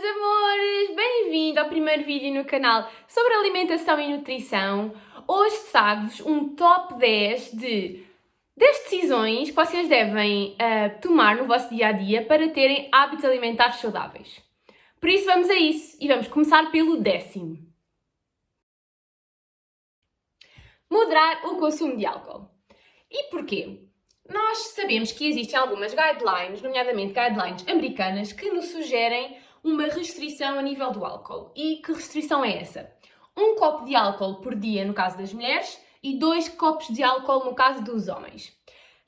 meus amores! Bem-vindo ao primeiro vídeo no canal sobre alimentação e nutrição. Hoje trago-vos um top 10 de 10 decisões que vocês devem tomar no vosso dia-a-dia para terem hábitos alimentares saudáveis. Por isso vamos a isso e vamos começar pelo 10º. Moderar o consumo de álcool. E porquê? Nós sabemos que existem algumas guidelines, nomeadamente guidelines americanas, que nos sugerem uma restrição a nível do álcool. E que restrição é essa? 1 copo de álcool por dia no caso das mulheres e 2 copos de álcool no caso dos homens.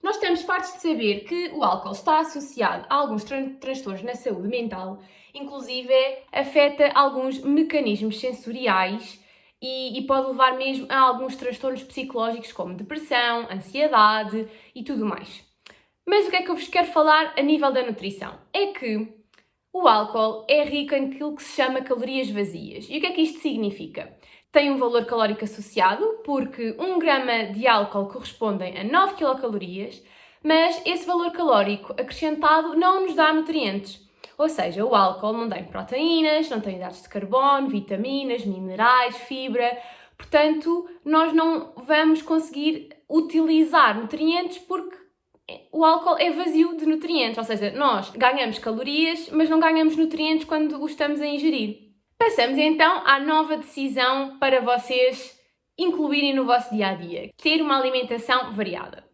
Nós estamos fartos de saber que o álcool está associado a alguns transtornos na saúde mental, inclusive afeta alguns mecanismos sensoriais e pode levar mesmo a alguns transtornos psicológicos como depressão, ansiedade e tudo mais. Mas o que é que eu vos quero falar a nível da nutrição? É que o álcool é rico em aquilo que se chama calorias vazias. E o que é que isto significa? Tem um valor calórico associado, porque 1 grama de álcool correspondem a 9 quilocalorias, mas esse valor calórico acrescentado não nos dá nutrientes. Ou seja, o álcool não tem proteínas, não tem hidratos de carbono, vitaminas, minerais, fibra. Portanto, nós não vamos conseguir utilizar nutrientes porque o álcool é vazio de nutrientes. Ou seja, nós ganhamos calorias, mas não ganhamos nutrientes quando o estamos a ingerir. Passamos então à nova decisão para vocês incluírem no vosso dia-a-dia. Ter uma alimentação variada.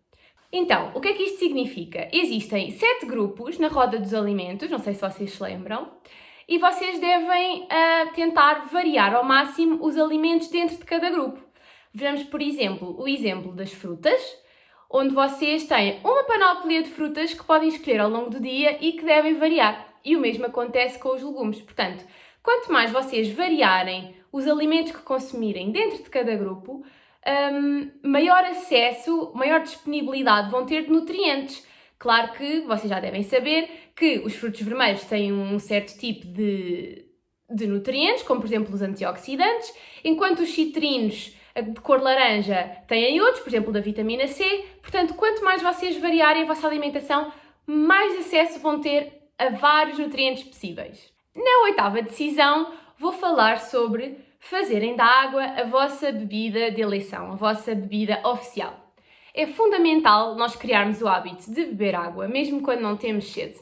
Então, o que é que isto significa? Existem 7 grupos na roda dos alimentos, não sei se vocês se lembram, e vocês devem tentar variar ao máximo os alimentos dentro de cada grupo. Vejamos, por exemplo, o exemplo das frutas, onde vocês têm uma panóplia de frutas que podem escolher ao longo do dia e que devem variar. E o mesmo acontece com os legumes. Portanto, quanto mais vocês variarem os alimentos que consumirem dentro de cada grupo, maior acesso, maior disponibilidade vão ter de nutrientes. Claro que vocês já devem saber que os frutos vermelhos têm um certo tipo de nutrientes, como por exemplo os antioxidantes, enquanto os citrinos de cor laranja têm outros, por exemplo da vitamina C. Portanto, quanto mais vocês variarem a vossa alimentação, mais acesso vão ter a vários nutrientes possíveis. Na 8ª decisão, vou falar sobre fazerem da água a vossa bebida de eleição, a vossa bebida oficial. É fundamental nós criarmos o hábito de beber água, mesmo quando não temos sede.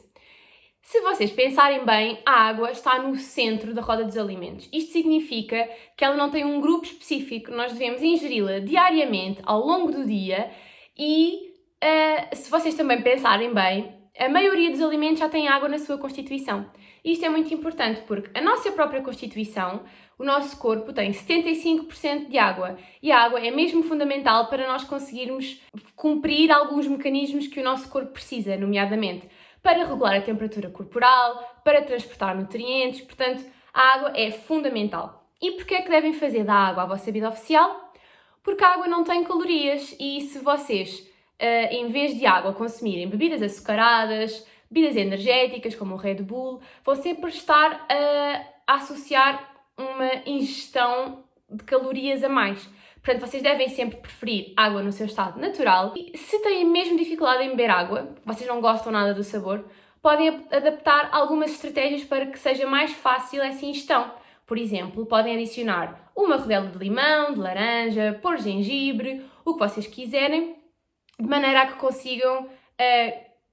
Se vocês pensarem bem, a água está no centro da roda dos alimentos. Isto significa que ela não tem um grupo específico, nós devemos ingeri-la diariamente, ao longo do dia e, se vocês também pensarem bem, a maioria dos alimentos já tem água na sua constituição. Isto é muito importante porque a nossa própria constituição, o nosso corpo tem 75% de água e a água é mesmo fundamental para nós conseguirmos cumprir alguns mecanismos que o nosso corpo precisa, nomeadamente para regular a temperatura corporal, para transportar nutrientes, portanto, a água é fundamental. E porquê é que devem fazer da água a vossa bebida oficial? Porque a água não tem calorias e se vocês, em vez de água, consumirem bebidas açucaradas, bebidas energéticas como o Red Bull, vão sempre estar a associar uma ingestão de calorias a mais. Portanto, vocês devem sempre preferir água no seu estado natural. E se têm mesmo dificuldade em beber água, vocês não gostam nada do sabor, podem adaptar algumas estratégias para que seja mais fácil essa ingestão. Por exemplo, podem adicionar uma rodela de limão, de laranja, pôr gengibre, o que vocês quiserem, de maneira a que consigam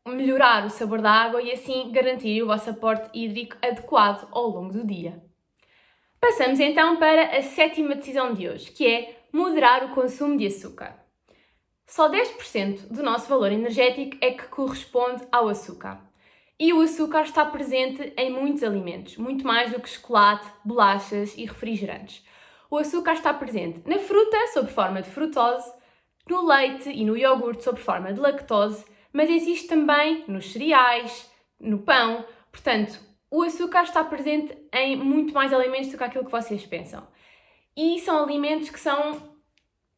melhorar o sabor da água e assim garantir o vosso aporte hídrico adequado ao longo do dia. Passamos então para a 7ª decisão de hoje, que é moderar o consumo de açúcar. Só 10% do nosso valor energético é que corresponde ao açúcar. E o açúcar está presente em muitos alimentos, muito mais do que chocolate, bolachas e refrigerantes. O açúcar está presente na fruta, sob forma de frutose, no leite e no iogurte, sob forma de lactose, mas existe também nos cereais, no pão. Portanto, o açúcar está presente em muito mais alimentos do que aquilo que vocês pensam. E são alimentos que são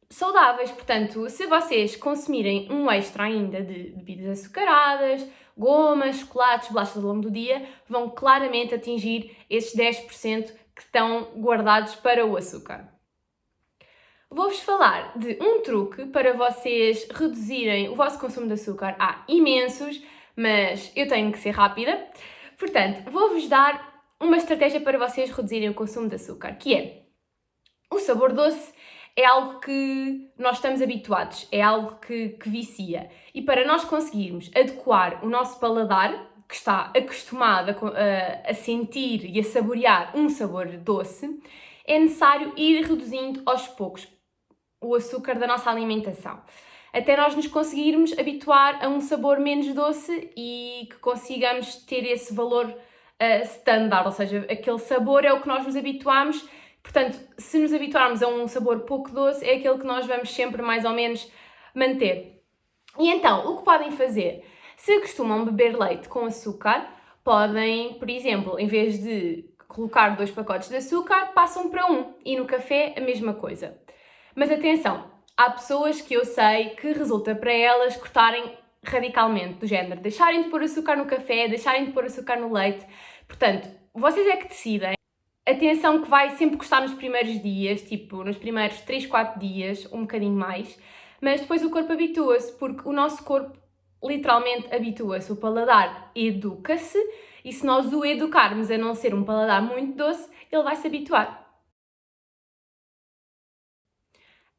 saudáveis. Portanto, se vocês consumirem um extra ainda de bebidas açucaradas, gomas, chocolates, bolachas ao longo do dia, vão claramente atingir esses 10% que estão guardados para o açúcar. Vou-vos falar de um truque para vocês reduzirem o vosso consumo de açúcar. Há imensos, mas eu tenho que ser rápida. Portanto, vou-vos dar uma estratégia para vocês reduzirem o consumo de açúcar, que é o sabor doce é algo que nós estamos habituados, é algo que vicia. E para nós conseguirmos adequar o nosso paladar, que está acostumado a sentir e a saborear um sabor doce, é necessário ir reduzindo aos poucos o açúcar da nossa alimentação, até nós nos conseguirmos habituar a um sabor menos doce e que consigamos ter esse valor standard, ou seja, aquele sabor é o que nós nos habituamos. Portanto, se nos habituarmos a um sabor pouco doce, é aquele que nós vamos sempre mais ou menos manter. E então, o que podem fazer? Se costumam beber leite com açúcar, podem, por exemplo, em vez de colocar 2 pacotes de açúcar, passam para 1. E no café, a mesma coisa. Mas atenção, há pessoas que eu sei que resulta para elas cortarem radicalmente, do género, deixarem de pôr açúcar no café, deixarem de pôr açúcar no leite. Portanto, vocês é que decidem. Atenção que vai sempre custar nos primeiros dias, tipo nos primeiros 3, 4 dias, um bocadinho mais, mas depois o corpo habitua-se, porque o nosso corpo literalmente habitua-se, o paladar educa-se, e se nós o educarmos a não ser um paladar muito doce, ele vai se habituar.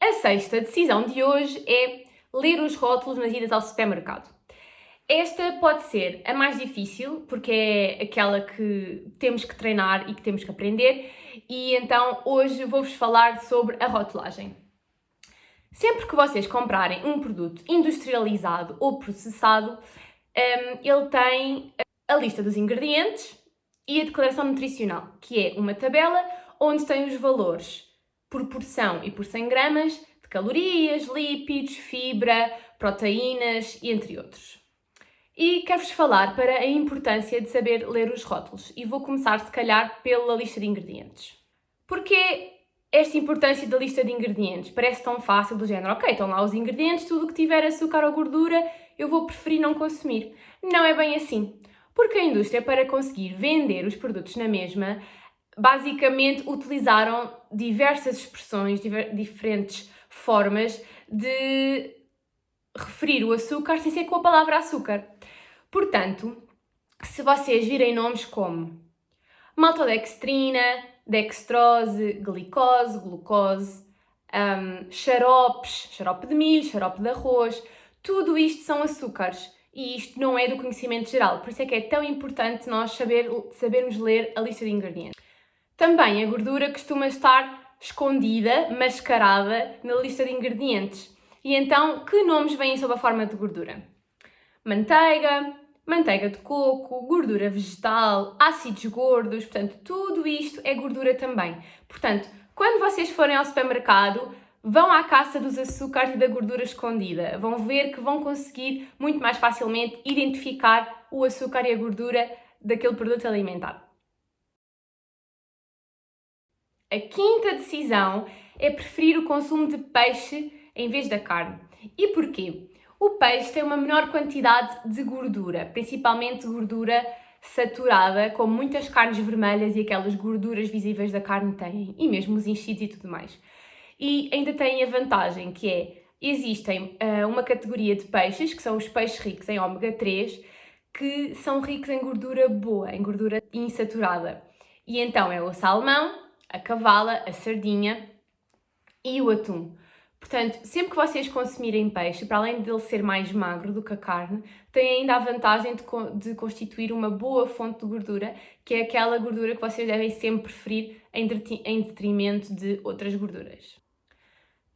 A sexta decisão de hoje é ler os rótulos nas idas ao supermercado. Esta pode ser a mais difícil, porque é aquela que temos que treinar e que temos que aprender, e então hoje vou-vos falar sobre a rotulagem. Sempre que vocês comprarem um produto industrializado ou processado, ele tem a lista dos ingredientes e a declaração nutricional, que é uma tabela onde tem os valores por porção e por 100 gramas de calorias, lípidos, fibra, proteínas e entre outros. E quero-vos falar para a importância de saber ler os rótulos e vou começar se calhar pela lista de ingredientes. Porquê esta importância da lista de ingredientes? Parece tão fácil do género, ok, estão lá os ingredientes, tudo o que tiver açúcar ou gordura eu vou preferir não consumir. Não é bem assim, porque a indústria, para conseguir vender os produtos na mesma, basicamente utilizaram diversas expressões, diferentes formas de referir o açúcar sem ser com a palavra açúcar. Portanto, se vocês virem nomes como maltodextrina, dextrose, glicose, glucose, xarope de milho, xarope de arroz, tudo isto são açúcares e isto não é do conhecimento geral, por isso é que é tão importante nós sabermos ler a lista de ingredientes. Também a gordura costuma estar escondida, mascarada na lista de ingredientes. E então, que nomes vêm sob a forma de gordura? Manteiga, manteiga de coco, gordura vegetal, ácidos gordos, portanto, tudo isto é gordura também. Portanto, quando vocês forem ao supermercado, vão à caça dos açúcares e da gordura escondida. Vão ver que vão conseguir muito mais facilmente identificar o açúcar e a gordura daquele produto alimentar. A quinta decisão é preferir o consumo de peixe em vez da carne. E porquê? O peixe tem uma menor quantidade de gordura, principalmente gordura saturada, como muitas carnes vermelhas e aquelas gorduras visíveis da carne têm, e mesmo os enchidos e tudo mais. E ainda tem a vantagem que é, existem uma categoria de peixes, que são os peixes ricos em ômega 3, que são ricos em gordura boa, em gordura insaturada. E então é o salmão, a cavala, a sardinha e o atum. Portanto, sempre que vocês consumirem peixe, para além de ele ser mais magro do que a carne, tem ainda a vantagem de constituir uma boa fonte de gordura, que é aquela gordura que vocês devem sempre preferir em detrimento de outras gorduras.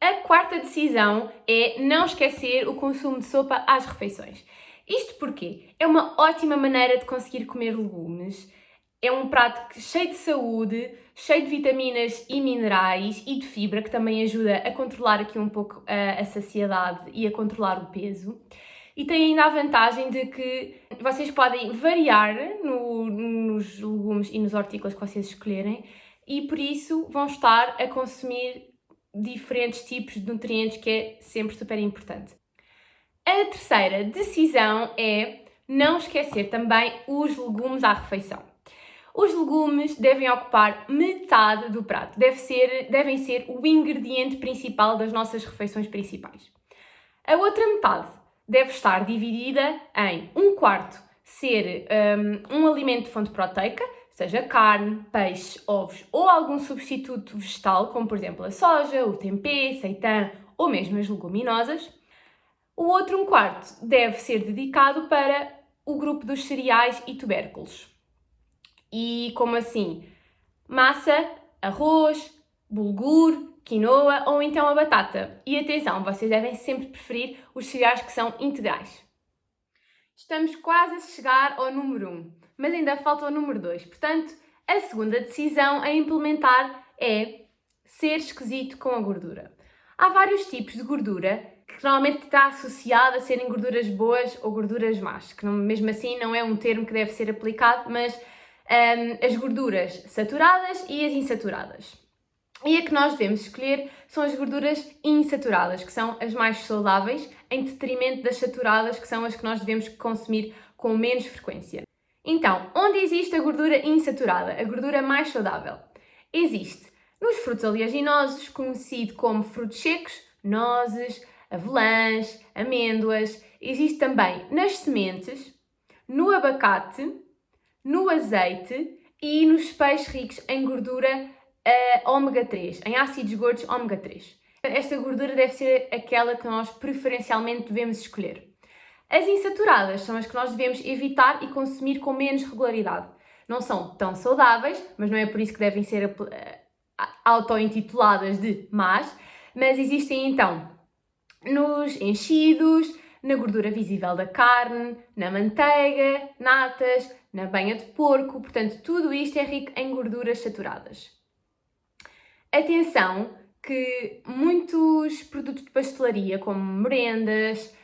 A quarta decisão é não esquecer o consumo de sopa às refeições. Isto porque é uma ótima maneira de conseguir comer legumes. É um prato cheio de saúde, cheio de vitaminas e minerais e de fibra, que também ajuda a controlar aqui um pouco a saciedade e a controlar o peso. E tem ainda a vantagem de que vocês podem variar nos legumes e nos hortícolas que vocês escolherem e por isso vão estar a consumir diferentes tipos de nutrientes, que é sempre super importante. A terceira decisão é não esquecer também os legumes à refeição. Os legumes devem ocupar metade do prato, devem ser o ingrediente principal das nossas refeições principais. A outra metade deve estar dividida em um quarto ser um alimento de fonte proteica, seja carne, peixe, ovos ou algum substituto vegetal, como por exemplo a soja, o tempê, seitã ou mesmo as leguminosas. O outro 1/4 deve ser dedicado para o grupo dos cereais e tubérculos. E como assim? Massa, arroz, bulgur, quinoa ou então a batata. E atenção, vocês devem sempre preferir os cereais que são integrais. Estamos quase a chegar ao número 1, mas ainda falta o número 2. Portanto, a segunda decisão a implementar é ser esquisito com a gordura. Há vários tipos de gordura que normalmente está associada a serem gorduras boas ou gorduras más, que mesmo assim não é um termo que deve ser aplicado, mas as gorduras saturadas e as insaturadas. E a que nós devemos escolher são as gorduras insaturadas, que são as mais saudáveis, em detrimento das saturadas, que são as que nós devemos consumir com menos frequência. Então, onde existe a gordura insaturada, a gordura mais saudável? Existe nos frutos oleaginosos, conhecido como frutos secos, nozes, avelãs, amêndoas. Existe também nas sementes, no abacate, no azeite e nos peixes ricos em gordura ômega 3, em ácidos gordos ômega 3. Esta gordura deve ser aquela que nós preferencialmente devemos escolher. As insaturadas são as que nós devemos evitar e consumir com menos regularidade. Não são tão saudáveis, mas não é por isso que devem ser auto-intituladas de más, mas existem então nos enchidos, na gordura visível da carne, na manteiga, natas, na banha de porco, portanto tudo isto é rico em gorduras saturadas. Atenção que muitos produtos de pastelaria, como merendas,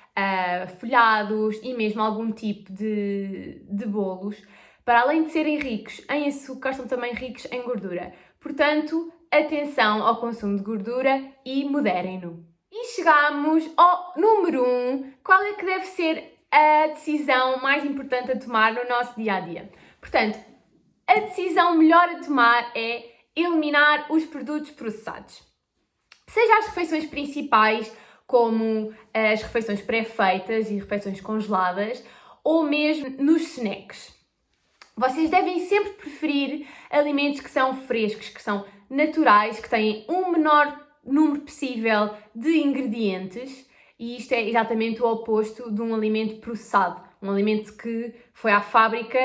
folhados e mesmo algum tipo de bolos, para além de serem ricos em açúcar, são também ricos em gordura. Portanto, atenção ao consumo de gordura e moderem-no. E chegamos ao número 1. Qual é que deve ser a decisão mais importante a tomar no nosso dia-a-dia? Portanto, a decisão melhor a tomar é eliminar os produtos processados. Seja as refeições principais, como as refeições pré-feitas e refeições congeladas, ou mesmo nos snacks. Vocês devem sempre preferir alimentos que são frescos, que são naturais, que têm um menor número possível de ingredientes, e isto é exatamente o oposto de um alimento processado, um alimento que foi à fábrica,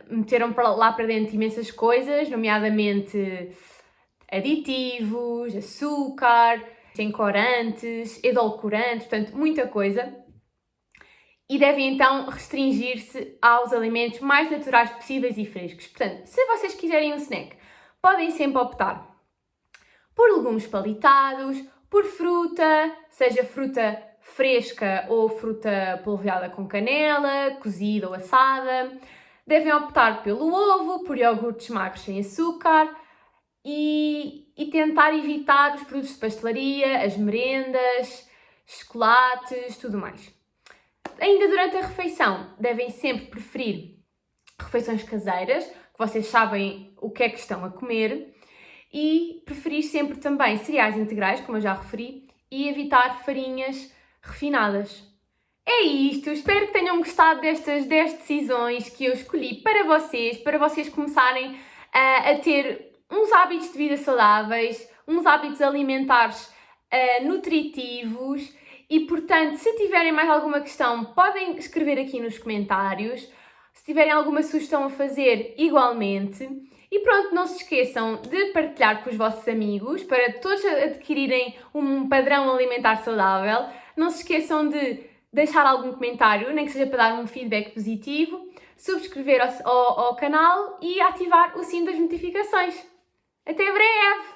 meteram lá para dentro imensas coisas, nomeadamente aditivos, açúcar, corantes, edulcorantes, portanto muita coisa, e devem então restringir-se aos alimentos mais naturais possíveis e frescos. Portanto, se vocês quiserem um snack, podem sempre optar por legumes palitados, por fruta, seja fruta fresca ou fruta polvilhada com canela, cozida ou assada. Devem optar pelo ovo, por iogurtes magros sem açúcar e tentar evitar os produtos de pastelaria, as merendas, chocolates, tudo mais. Ainda durante a refeição, devem sempre preferir refeições caseiras, que vocês sabem o que é que estão a comer, e preferir sempre também cereais integrais, como eu já referi, e evitar farinhas refinadas. É isto, espero que tenham gostado destas 10 decisões que eu escolhi para vocês começarem a ter uns hábitos de vida saudáveis, uns hábitos alimentares nutritivos e, portanto, se tiverem mais alguma questão, podem escrever aqui nos comentários. Se tiverem alguma sugestão a fazer, igualmente. E pronto, não se esqueçam de partilhar com os vossos amigos para todos adquirirem um padrão alimentar saudável. Não se esqueçam de deixar algum comentário, nem que seja para dar um feedback positivo, subscrever ao canal e ativar o sino das notificações. Até breve!